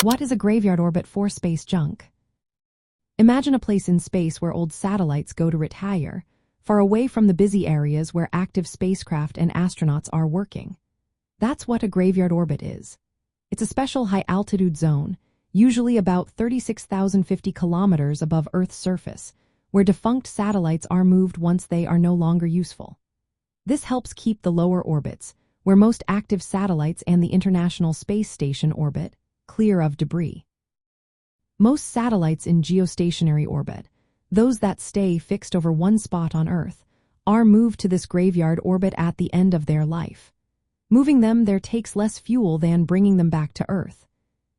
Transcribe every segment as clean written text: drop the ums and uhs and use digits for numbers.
What is a graveyard orbit for space junk? Imagine a place in space where old satellites go to retire, far away from the busy areas where active spacecraft and astronauts are working. That's what a graveyard orbit is. It's a special high-altitude zone, usually about 36,050 kilometers above Earth's surface, where defunct satellites are moved once they are no longer useful. This helps keep the lower orbits, where most active satellites and the International Space Station orbit, clear of debris. Most satellites in geostationary orbit, those that stay fixed over one spot on Earth, are moved to this graveyard orbit at the end of their life. Moving them there takes less fuel than bringing them back to Earth.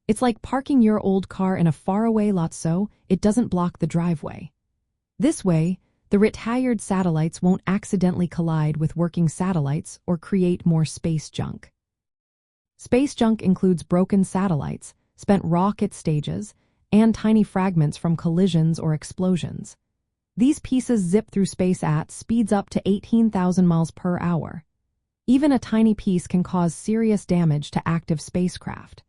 It's like parking your old car in a faraway lot so it doesn't block the driveway. This way, the retired satellites won't accidentally collide with working satellites or create more space junk. Space junk includes broken satellites, spent rocket stages, and tiny fragments from collisions or explosions. These pieces zip through space at speeds up to 18,000 miles per hour. Even a tiny piece can cause serious damage to active spacecraft.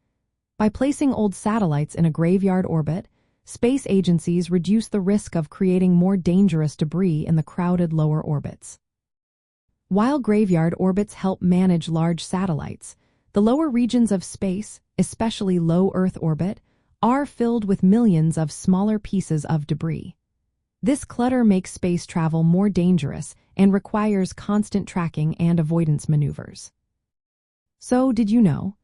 By placing old satellites in a graveyard orbit, space agencies reduce the risk of creating more dangerous debris in the crowded lower orbits. While graveyard orbits help manage large satellites, the lower regions of space, especially low Earth orbit, are filled with millions of smaller pieces of debris. This clutter makes space travel more dangerous and requires constant tracking and avoidance maneuvers. So, did you know?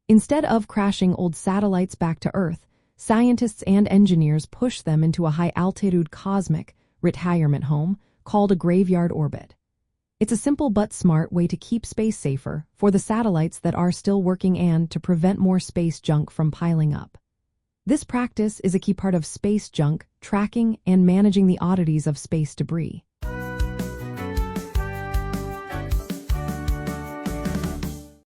Instead of crashing old satellites back to Earth, scientists and engineers push them into a high-altitude cosmic retirement home called a graveyard orbit. It's a simple but smart way to keep space safer for the satellites that are still working and to prevent more space junk from piling up. This practice is a key part of space junk tracking and managing the oddities of space debris.